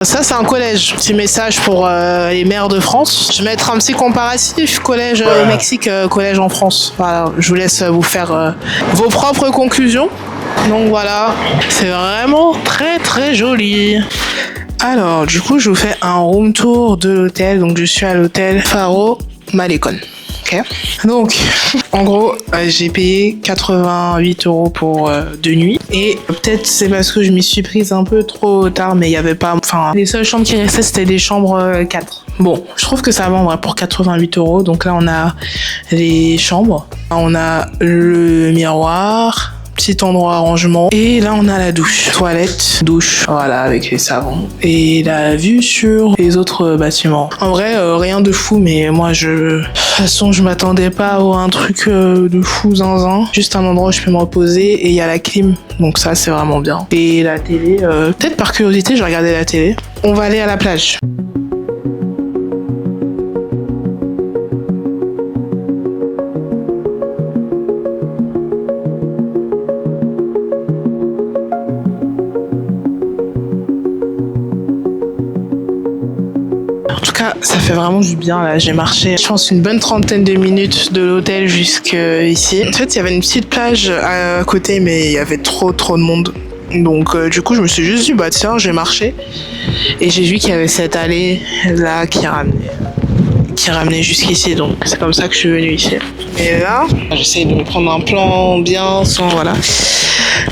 Ça, c'est un collège. Petit message pour les maires de France. Je vais mettre un petit comparatif collège au Mexique, collège en France. Voilà, je vous laisse vous faire vos propres conclusions. Donc voilà, c'est vraiment très très joli. Alors, du coup, je vous fais un room tour de l'hôtel. Donc, je suis à l'hôtel Faro Malecón. Ok. Donc, en gros, j'ai payé 88 € pour 2 nuits. Et peut-être c'est parce que je m'y suis prise un peu trop tard, mais il y avait pas... Enfin, les seules chambres qui restaient, c'était des chambres 4. Bon, je trouve que ça va en vrai pour 88 €. Donc là, on a les chambres. On a le miroir... petit endroit rangement, et là on a la douche, toilette, douche, voilà, avec les savons, et la vue sur les autres bâtiments. En vrai, rien de fou, mais moi de toute façon je m'attendais pas à un truc de fou zinzin, juste un endroit où je peux me reposer, et il y a la clim, donc ça c'est vraiment bien. Et la télé, peut-être par curiosité je vais regarder la télé. On va aller à la plage. Ça fait vraiment du bien là, j'ai marché je pense une bonne trentaine de minutes de l'hôtel jusqu'ici. En fait il y avait une petite plage à côté mais il y avait trop de monde. Donc du coup je me suis juste dit bah tiens je vais marcher. Et j'ai vu qu'il y avait cette allée là qui ramenait jusqu'ici, donc c'est comme ça que je suis venue ici. Et là, j'essaye de me prendre un plan bien sans voilà.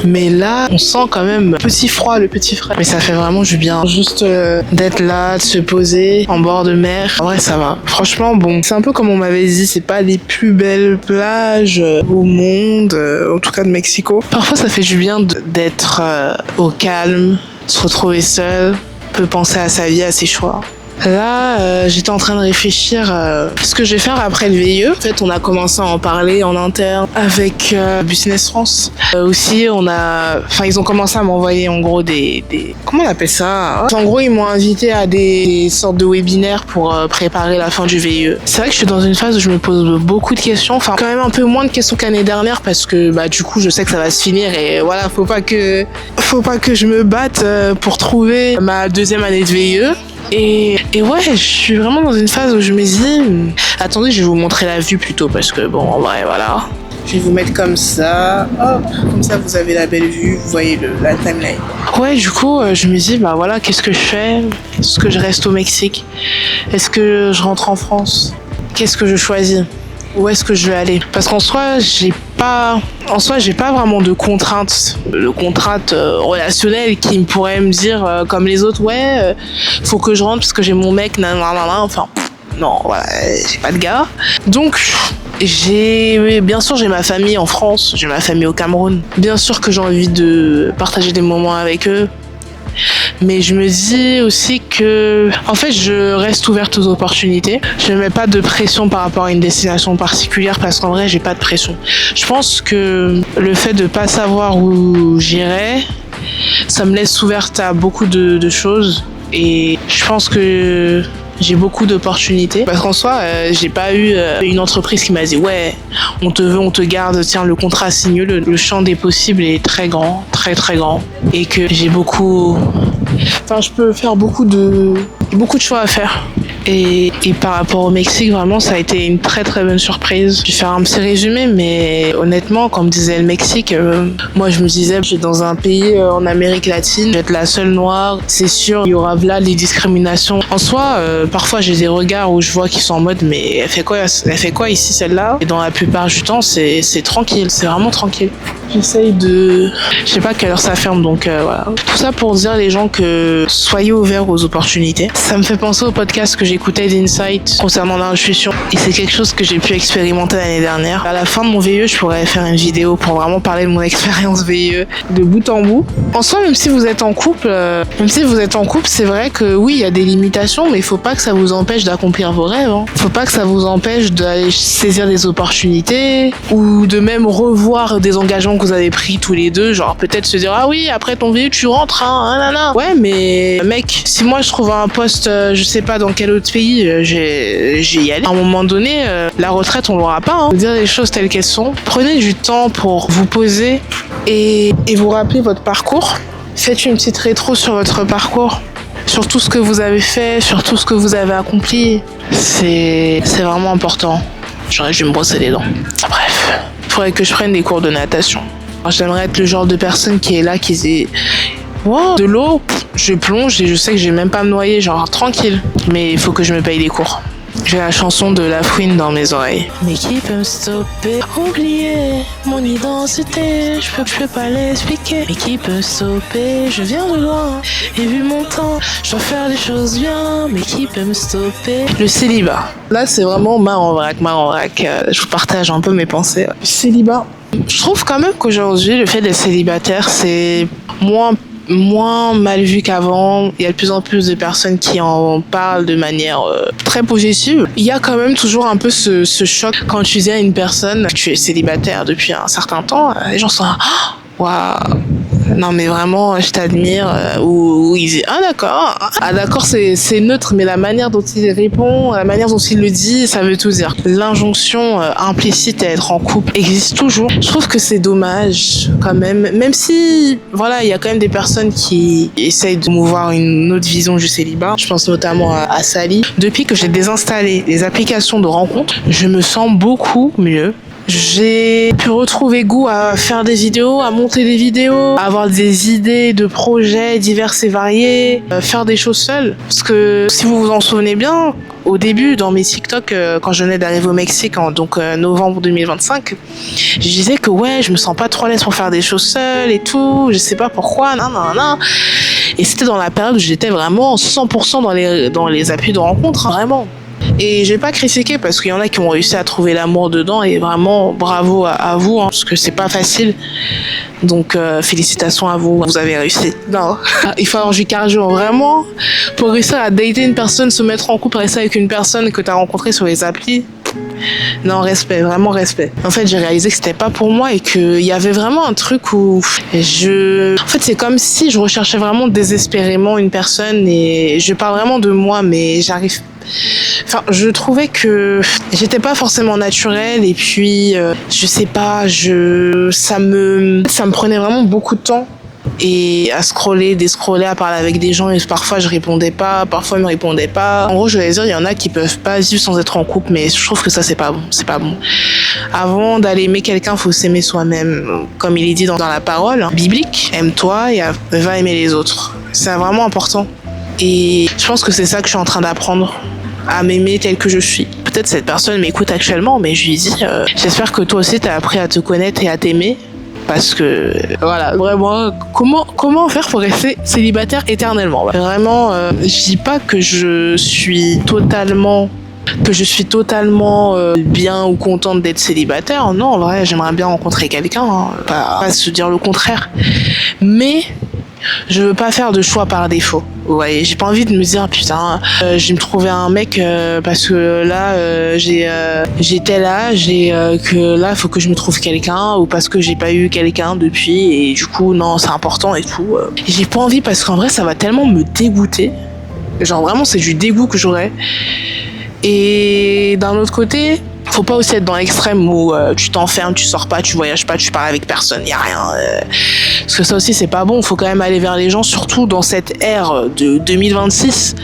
Mais là, on sent quand même petit froid, le petit frais. Mais ça fait vraiment du bien. Juste d'être là, de se poser en bord de mer. En vrai, ça va. Franchement, bon, c'est un peu comme on m'avait dit, c'est pas les plus belles plages au monde, en tout cas de Mexico. Parfois, ça fait du bien d'être au calme, se retrouver seul, peut penser à sa vie, à ses choix. Là, j'étais en train de réfléchir ce que je vais faire après le VIE. En fait, on a commencé à en parler en interne avec Business France. Aussi, ils ont commencé à m'envoyer en gros des... Comment on appelle ça? En gros, ils m'ont invité à des sortes de webinaires pour préparer la fin du VIE. C'est vrai que je suis dans une phase où je me pose beaucoup de questions. Enfin, quand même un peu moins de questions qu'année dernière parce que du coup, je sais que ça va se finir et voilà, faut pas que je me batte pour trouver ma deuxième année de VIE. Et ouais, je suis vraiment dans une phase où je me dis... Attendez, je vais vous montrer la vue plutôt parce que bon, en vrai, voilà. Je vais vous mettre comme ça, hop, comme ça vous avez la belle vue, vous voyez la timeline. Ouais, du coup, je me dis, bah voilà, qu'est-ce que je fais? Est-ce que je reste au Mexique? Est-ce que je rentre en France? Qu'est-ce que je choisis? Où est-ce que je vais aller? Parce qu'en soi, j'ai pas vraiment de contraintes relationnelles qui pourraient me dire comme les autres, faut que je rentre parce que j'ai mon mec, nanana, enfin, non, voilà, j'ai pas de gars. Donc, bien sûr, j'ai ma famille en France, j'ai ma famille au Cameroun. Bien sûr que j'ai envie de partager des moments avec eux. Mais je me dis aussi que, en fait, je reste ouverte aux opportunités. Je ne mets pas de pression par rapport à une destination particulière parce qu'en vrai, j'ai pas de pression. Je pense que le fait de pas savoir où j'irai, ça me laisse ouverte à beaucoup de choses. Et je pense que j'ai beaucoup d'opportunités parce qu'en soi j'ai pas eu une entreprise qui m'a dit ouais on te veut, on te garde, tiens le contrat signe, le champ des possibles est très grand, très très grand et que je peux faire beaucoup de choix à faire. Et par rapport au Mexique, vraiment, ça a été une très très bonne surprise. Je vais faire un petit résumé, mais honnêtement, comme disait le Mexique, moi je me disais, je suis dans un pays en Amérique latine, je vais être la seule noire, c'est sûr, il y aura là les discriminations. En soi, parfois j'ai des regards où je vois qu'ils sont en mode, mais elle fait quoi ici celle-là? Et dans la plupart du temps, c'est tranquille, c'est vraiment tranquille. J'essaye je sais pas à quelle heure ça ferme, donc voilà. Tout ça pour dire les gens que soyez ouverts aux opportunités. Ça me fait penser au podcast que j'écoutais d'Insight concernant l'intuition. Et c'est quelque chose que j'ai pu expérimenter l'année dernière. À la fin de mon VIE, je pourrais faire une vidéo pour vraiment parler de mon expérience VIE de bout en bout. En soi, même si vous êtes en couple, c'est vrai que oui, il y a des limitations, mais il faut pas que ça vous empêche d'accomplir vos rêves. Faut pas que ça vous empêche d'aller saisir des opportunités ou de même revoir des engagements que vous avez pris tous les deux, genre peut-être se dire ah oui après ton VIE tu rentres nanana. Ouais mais mec, si moi je trouve un poste je sais pas dans quel autre pays, j'ai y aller. À un moment donné la retraite on l'aura pas. Dire les choses telles qu'elles sont. Prenez du temps pour vous poser et vous rappeler votre parcours. Faites une petite rétro sur votre parcours. sur tout ce que vous avez fait, sur tout ce que vous avez accompli. C'est vraiment important. J'aurais dû me brosser les dents. Bref, il faudrait que je prenne des cours de natation. J'aimerais être le genre de personne qui est là, qui dit wow, de l'eau, je plonge et je sais que je vais même pas me noyer, genre tranquille. Mais il faut que je me paye les cours. J'ai la chanson de La Fouine dans mes oreilles. Mais qui peut me stopper? Oublier mon identité, je peux pas l'expliquer. Mais qui peut me stopper? Je viens de loin et vu mon temps, je dois faire les choses bien. Mais qui peut me stopper? Le célibat. Là, c'est vraiment mar en vrac. Je vous partage un peu mes pensées. Célibat. Je trouve quand même qu'aujourd'hui, le fait d'être célibataire, c'est moins mal vu qu'avant. Il y a de plus en plus de personnes qui en parlent de manière très positive. Il y a quand même toujours un peu ce choc quand tu dis à une personne que tu es célibataire depuis un certain temps. Les gens sont là, waouh, non mais vraiment je t'admire, ou ils disent ah d'accord, c'est neutre, mais la manière dont il répond, la manière dont il le dit, ça veut tout dire. L'injonction implicite à être en couple existe toujours. Je trouve que c'est dommage quand même si voilà, il y a quand même des personnes qui essayent de mouvoir une autre vision du célibat. Je pense notamment à Sally. Depuis que j'ai désinstallé les applications de rencontres, je me sens beaucoup mieux. J'ai pu retrouver goût à faire des vidéos, à monter des vidéos, à avoir des idées de projets divers et variés, faire des choses seule. Parce que si vous vous en souvenez bien, au début, dans mes TikTok, quand je venais d'arriver au Mexique, en novembre 2025, je disais que ouais, je me sens pas trop à l'aise pour faire des choses seule et tout, je sais pas pourquoi, non. Et c'était dans la période où j'étais vraiment 100% dans les appuis de rencontre, hein, vraiment. Et j'ai pas critiqué parce qu'il y en a qui ont réussi à trouver l'amour dedans, et vraiment bravo à vous, hein, parce que c'est pas facile. Donc félicitations à vous, vous avez réussi. Non, il faut avoir du cardio vraiment pour réussir à dater une personne, se mettre en couple, rester avec une personne que t'as rencontrée sur les applis. Non, respect, vraiment respect. En fait, j'ai réalisé que c'était pas pour moi et qu'il y avait vraiment un truc où en fait, c'est comme si je recherchais vraiment désespérément une personne, et je parle vraiment de moi, mais enfin, je trouvais que j'étais pas forcément naturelle, et puis je sais pas, ça me prenait vraiment beaucoup de temps, et à scroller, à parler avec des gens, et parfois je répondais pas, parfois ils me répondaient pas. En gros, je voulais dire, il y en a qui peuvent pas vivre sans être en couple, mais je trouve que ça c'est pas bon. Avant d'aller aimer quelqu'un, faut s'aimer soi-même, comme il est dit dans la parole biblique, aime-toi et va aimer les autres. C'est vraiment important. Et je pense que c'est ça que je suis en train d'apprendre, à m'aimer tel que je suis. Peut-être cette personne m'écoute actuellement, mais je lui dis j'espère que toi aussi t'as appris à te connaître et à t'aimer, parce que voilà, vraiment, comment faire pour rester célibataire éternellement? Vraiment, je dis pas que je suis totalement bien ou contente d'être célibataire. Non, en vrai, j'aimerais bien rencontrer quelqu'un, hein, pas se dire le contraire, mais je veux pas faire de choix par défaut. Ouais, j'ai pas envie de me dire putain, je vais me trouver un mec parce que là j'ai tel âge, et que là faut que je me trouve quelqu'un, ou parce que j'ai pas eu quelqu'un depuis, et du coup non, c'est important et tout. J'ai pas envie, parce qu'en vrai ça va tellement me dégoûter. Genre vraiment, c'est du dégoût que j'aurais. Et d'un autre côté, faut pas aussi être dans l'extrême où tu t'enfermes, tu sors pas, tu voyages pas, tu parles avec personne, y a rien. Parce que ça aussi c'est pas bon. Faut quand même aller vers les gens, surtout dans cette ère de 2026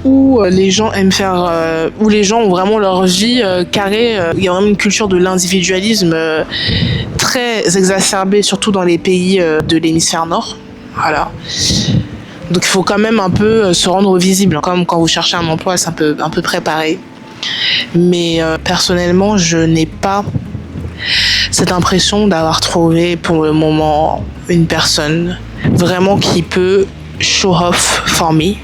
où les gens aiment faire, où les gens ont vraiment leur vie carrée. Il y a vraiment une culture de l'individualisme très exacerbée, surtout dans les pays de l'hémisphère nord. Voilà. Donc il faut quand même un peu se rendre visible, comme quand vous cherchez un emploi, c'est un peu préparé. Mais personnellement, je n'ai pas cette impression d'avoir trouvé pour le moment une personne vraiment qui peut show off for me,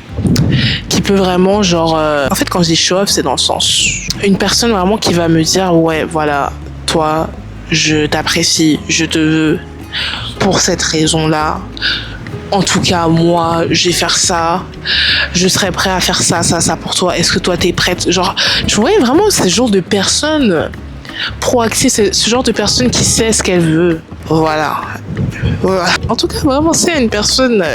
qui peut vraiment genre en fait, quand je dis show off, c'est dans le sens une personne vraiment qui va me dire ouais voilà, toi je t'apprécie, je te veux pour cette raison là. En tout cas, moi, je vais faire ça. Je serais prêt à faire ça pour toi. Est-ce que toi, t'es prête? Genre, tu vois, vraiment, ce genre de personne proactive, ce genre de personne qui sait ce qu'elle veut. Voilà. En tout cas, vraiment, si une personne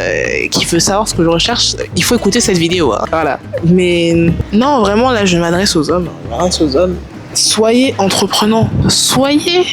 qui veut savoir ce que je recherche, il faut écouter cette vidéo. Hein. Voilà. Mais non, vraiment, là, je m'adresse aux hommes. Soyez entreprenants. Soyez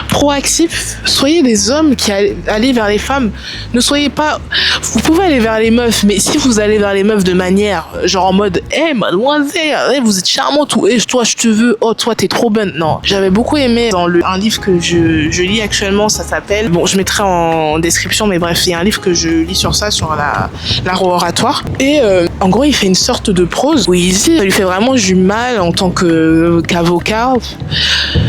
proactifs, soyez des hommes qui allez vers les femmes. Ne soyez pas... Vous pouvez aller vers les meufs, mais si vous allez vers les meufs de manière, genre en mode, mademoiselle, vous êtes charmante, ou toi je te veux, oh toi t'es trop bonne. Non, j'avais beaucoup aimé dans un livre que je lis actuellement, ça s'appelle, bon je mettrai en description, mais bref, il y a un livre que je lis sur ça, sur l'art oratoire. Et en gros, il fait une sorte de prose où il dit, ça lui fait vraiment du mal en tant qu'avocat,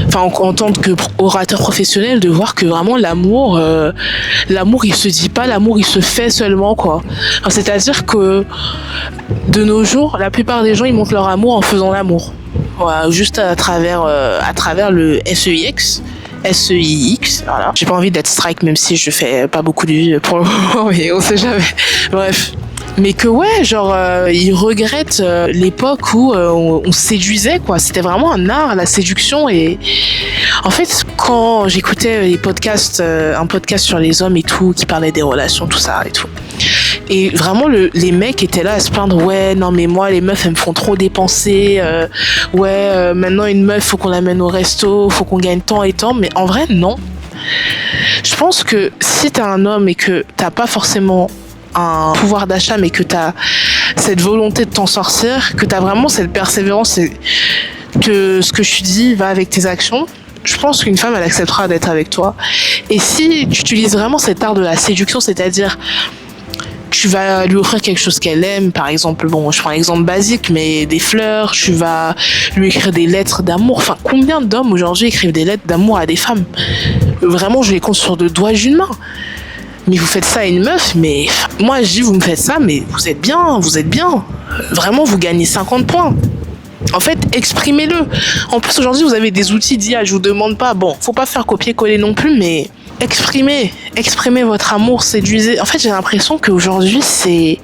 enfin en tant qu'orateur professionnel, de voir que vraiment l'amour il se dit pas, l'amour il se fait seulement, quoi. Alors, c'est-à-dire que de nos jours, la plupart des gens ils montrent leur amour en faisant l'amour. Voilà, juste à travers le SEIX, voilà. J'ai pas envie d'être strike, même si je fais pas beaucoup de vues pour le moment, mais on sait jamais. Bref. Mais que ouais, genre, ils regrettent l'époque où on séduisait, quoi. C'était vraiment un art, la séduction. Et en fait, quand j'écoutais les podcasts, un podcast sur les hommes et tout, qui parlait des relations, tout ça et tout. Et vraiment, les mecs étaient là à se plaindre, ouais, non mais moi, les meufs, elles me font trop dépenser. Maintenant, une meuf, faut qu'on l'amène au resto, faut qu'on gagne tant et tant. Mais en vrai, non. Je pense que si t'es un homme et que t'as pas forcément un pouvoir d'achat, mais que t'as cette volonté de t'en sortir, que t'as vraiment cette persévérance et que ce que je te dis va avec tes actions, je pense qu'une femme, elle acceptera d'être avec toi. Et si tu utilises vraiment cet art de la séduction, c'est-à-dire tu vas lui offrir quelque chose qu'elle aime, par exemple, bon, je prends un exemple basique, mais des fleurs, tu vas lui écrire des lettres d'amour. Enfin, combien d'hommes aujourd'hui écrivent des lettres d'amour à des femmes? Vraiment, je les compte sur 2 doigts d'une main. Mais vous faites ça à une meuf, mais moi je dis vous me faites ça, mais vous êtes bien. Vraiment, vous gagnez 50 points. En fait, exprimez-le. En plus, aujourd'hui, vous avez des outils d'IA, je vous demande pas, bon, faut pas faire copier-coller non plus, mais exprimez votre amour, séduisez. En fait, j'ai l'impression qu'aujourd'hui, il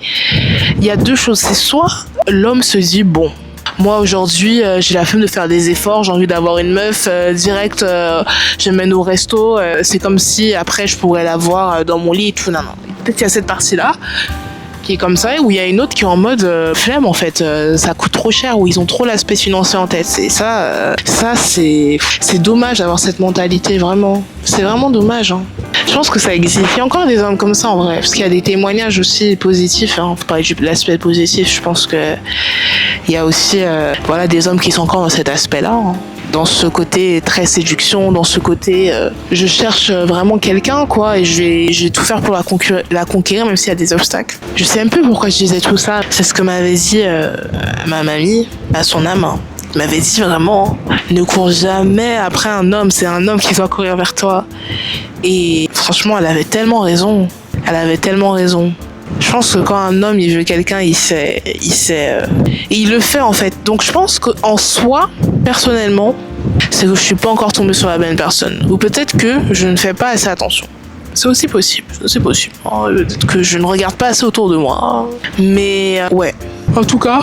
y a 2 choses. C'est soit l'homme se dit, bon, moi aujourd'hui j'ai la flemme de faire des efforts, j'ai envie d'avoir une meuf direct, je mène au resto, c'est comme si après je pourrais la voir dans mon lit et tout. Non, peut-être qu'il y a cette partie là qui est comme ça, où il y a une autre qui est en mode flemme en fait, ça coûte trop cher, où ils ont trop l'aspect financier en tête. C'est ça, c'est dommage d'avoir cette mentalité, vraiment. C'est vraiment dommage, hein. Je pense que ça existe. Il y a encore des hommes comme ça en vrai, parce qu'il y a des témoignages aussi positifs, hein. Faut parler de l'aspect positif, je pense que il y a aussi des hommes qui sont encore dans cet aspect-là, hein. Dans ce côté très séduction, dans ce côté je cherche vraiment quelqu'un, quoi, et je vais tout faire pour la conquérir, même s'il y a des obstacles. Je sais un peu pourquoi je disais tout ça. C'est ce que m'avait dit ma mamie, à son âme, hein. Elle m'avait dit vraiment, ne cours jamais après un homme, c'est un homme qui doit courir vers toi. Et franchement, elle avait tellement raison. Je pense que quand un homme il veut quelqu'un, il sait, et il le fait en fait. Donc je pense qu'en soi, personnellement, c'est que je suis pas encore tombée sur la bonne personne, ou peut-être que je ne fais pas assez attention. C'est aussi possible. Peut-être que je ne regarde pas assez autour de moi. Mais ouais. En tout cas,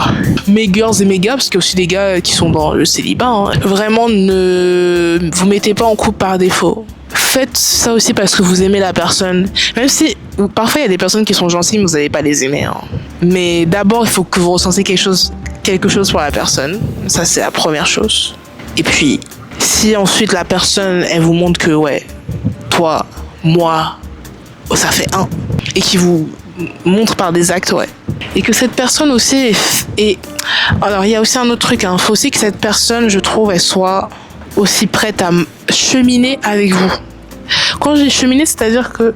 mes girls et mes gars, parce qu'il y a aussi des gars qui sont dans le célibat, hein, vraiment ne vous mettez pas en couple par défaut. Faites ça aussi parce que vous aimez la personne. Même si parfois il y a des personnes qui sont gentilles, mais vous n'allez pas les aimer, hein. Mais d'abord, il faut que vous ressentiez quelque chose pour la personne. Ça, c'est la première chose. Et puis, si ensuite la personne, elle vous montre que ouais, toi, moi, ça fait un, et qui vous montre par des actes, ouais. Et que cette personne aussi alors il y a aussi un autre truc, hein. Faut aussi que cette personne, je trouve, elle soit aussi prête à cheminer avec vous. Quand j'ai cheminé, c'est-à-dire que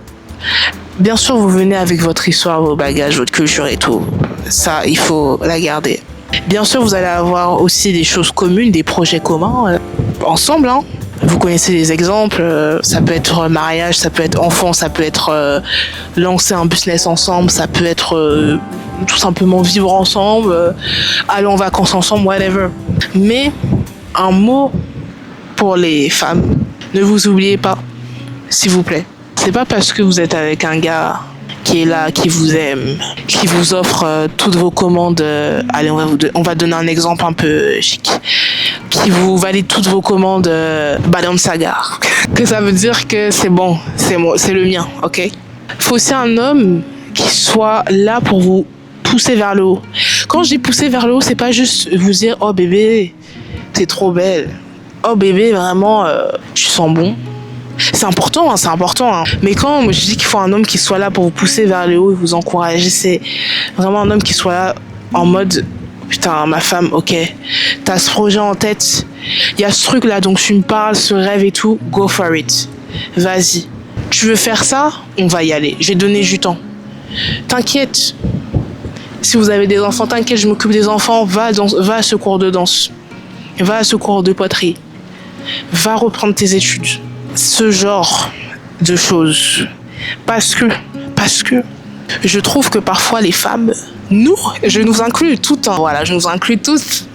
bien sûr vous venez avec votre histoire, vos bagages, votre culture et tout. Ça, il faut la garder. Bien sûr, vous allez avoir aussi des choses communes, des projets communs ensemble, hein. Vous connaissez les exemples, ça peut être mariage, ça peut être enfant, ça peut être lancer un business ensemble, ça peut être tout simplement vivre ensemble, aller en vacances ensemble, whatever. Mais un mot pour les femmes, ne vous oubliez pas, s'il vous plaît. C'est pas parce que vous êtes avec un gars qui est là, qui vous aime, qui vous offre toutes vos commandes, allez, on va donner un exemple un peu chic, qui vous valide toutes vos commandes Balenciaga, que ça veut dire que c'est bon, c'est le mien, ok? Faut aussi un homme qui soit là pour vous pousser vers le haut. Quand je dis pousser vers le haut, c'est pas juste vous dire oh bébé, t'es trop belle, oh bébé, vraiment tu sens bon, C'est important, hein, c'est important. Hein. Mais quand je dis qu'il faut un homme qui soit là pour vous pousser vers le haut et vous encourager, c'est vraiment un homme qui soit là en mode putain, ma femme, ok, t'as ce projet en tête, il y a ce truc là, donc tu me parles, ce rêve et tout, go for it. Vas-y. Tu veux faire ça? On va y aller. Je vais donner du temps. T'inquiète. Si vous avez des enfants, t'inquiète, je m'occupe des enfants. Va à ce cours de danse. Va à ce cours de poterie. Va reprendre tes études. Ce genre de choses. Parce que, je trouve que parfois les femmes, je nous inclus toutes, hein. Voilà, je nous inclus toutes.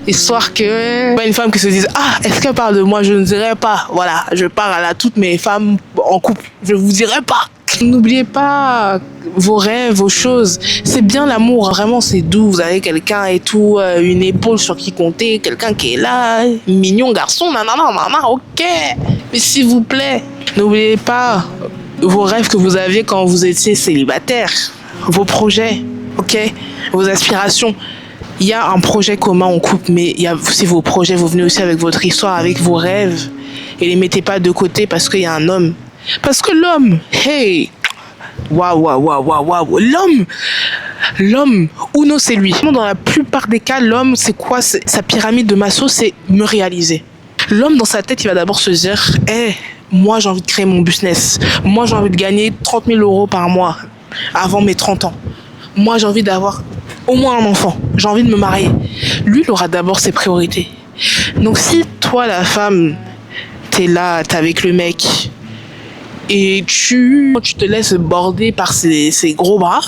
Histoire que, pas une femme qui se dise, ah, est-ce qu'elle parle de moi? Je ne dirai pas. Voilà, je parle à toutes mes femmes en couple. Je vous dirai pas. N'oubliez pas vos rêves, vos choses. C'est bien l'amour, vraiment, c'est doux. Vous avez quelqu'un et tout, une épaule sur qui compter, quelqu'un qui est là, mignon garçon, nanana, ok. Mais s'il vous plaît, n'oubliez pas vos rêves que vous aviez quand vous étiez célibataire, vos projets, ok, vos aspirations. Il y a un projet commun en couple, mais c'est vos projets, vous venez aussi avec votre histoire, avec vos rêves, et les mettez pas de côté parce qu'il y a un homme. Parce que l'homme, hey, waouh, l'homme, Uno, c'est lui. Dans la plupart des cas, l'homme, c'est quoi? Sa pyramide de Maslow, c'est me réaliser. L'homme, dans sa tête, il va d'abord se dire, moi, j'ai envie de créer mon business. Moi, j'ai envie de gagner 30 000 euros par mois avant mes 30 ans. Moi, j'ai envie d'avoir au moins un enfant. J'ai envie de me marier. Lui, il aura d'abord ses priorités. Donc, si toi, la femme, t'es là, t'es avec le mec, et tu te laisses border par ses gros bras,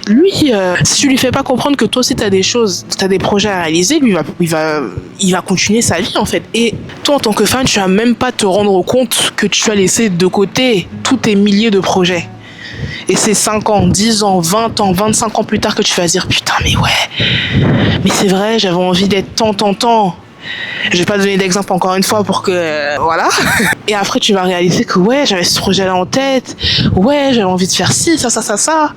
lui, si tu lui fais pas comprendre que toi aussi t'as des choses, t'as des projets à réaliser, lui, il va continuer sa vie, en fait. Et toi, en tant que femme, tu vas même pas te rendre compte que tu as laissé de côté tous tes milliers de projets. Et c'est 5 ans, 10 ans, 20 ans, 25 ans plus tard que tu vas dire, putain, mais ouais, mais c'est vrai, j'avais envie d'être tant. Je vais pas donner d'exemple encore une fois pour que voilà. Et après tu vas réaliser que ouais, j'avais ce projet là en tête, ouais, j'avais envie de faire ci, ça.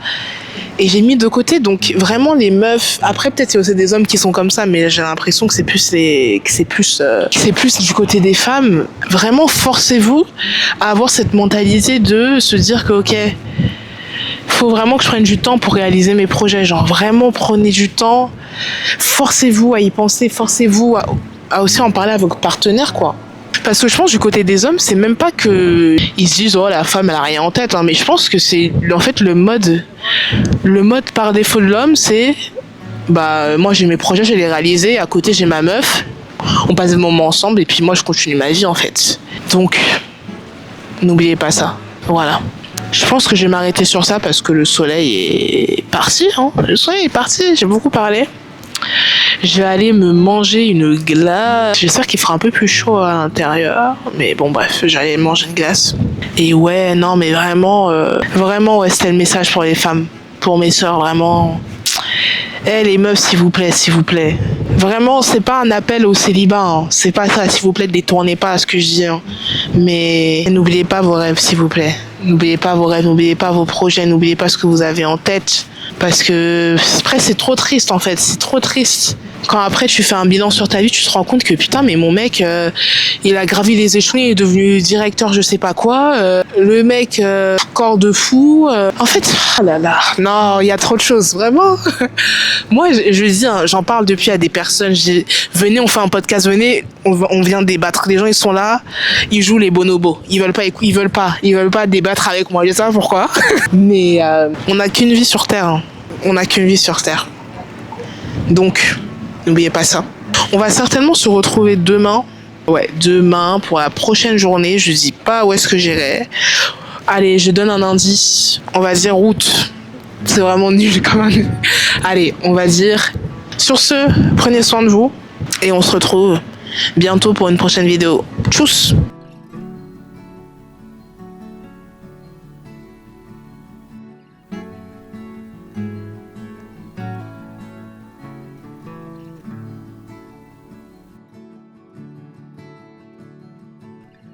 Et j'ai mis de côté. Donc vraiment les meufs, après peut-être c'est aussi des hommes qui sont comme ça, mais j'ai l'impression que c'est plus du côté des femmes. Vraiment forcez-vous à avoir cette mentalité de se dire que ok, faut vraiment que je prenne du temps pour réaliser mes projets. Genre vraiment prenez du temps, forcez-vous à y penser, forcez-vous à aussi en parler à votre partenaire, quoi. Parce que je pense du côté des hommes, c'est même pas que ils se disent oh la femme elle a rien en tête, hein, mais je pense que c'est en fait le mode par défaut de l'homme, c'est bah moi j'ai mes projets, je vais les réaliser, à côté j'ai ma meuf, on passe des moments ensemble et puis moi je continue ma vie en fait. Donc n'oubliez pas ça. Voilà. Je pense que je vais m'arrêter sur ça parce que le soleil est parti, hein. Le soleil est parti, j'ai beaucoup parlé. Je vais aller me manger une glace. J'espère qu'il fera un peu plus chaud à l'intérieur. Mais bon, bref, je vais aller manger une glace. Et ouais, non, mais vraiment, ouais, c'était le message pour les femmes. Pour mes sœurs, vraiment. Les meufs, s'il vous plaît. Vraiment, c'est pas un appel au célibat. Hein. C'est pas ça, s'il vous plaît, détournez pas à ce que je dis. Hein. Mais n'oubliez pas vos rêves, s'il vous plaît. N'oubliez pas vos rêves, n'oubliez pas vos projets, n'oubliez pas ce que vous avez en tête. Parce que après, c'est trop triste, en fait. C'est trop triste. Quand après tu fais un bilan sur ta vie, tu te rends compte que putain, mais mon mec, il a gravi les échelons, il est devenu directeur je sais pas quoi. Le mec, corps de fou. En fait, oh là là, non, il y a trop de choses, vraiment. Moi, je dis, hein, j'en parle depuis à des personnes. Je dis, venez, on fait un podcast, venez, on vient débattre. Les gens, ils sont là, ils jouent les bonobos. Ils veulent pas débattre avec moi. Je sais pas pourquoi. Mais on n'a qu'une vie sur Terre. Hein. On n'a qu'une vie sur Terre. Donc, n'oubliez pas ça. On va certainement se retrouver demain. Ouais, demain pour la prochaine journée. Je dis pas où est-ce que j'irai. Allez, je donne un indice. On va dire route. C'est vraiment nul quand même. Allez, on va dire. Sur ce, prenez soin de vous. Et on se retrouve bientôt pour une prochaine vidéo. Tchuss!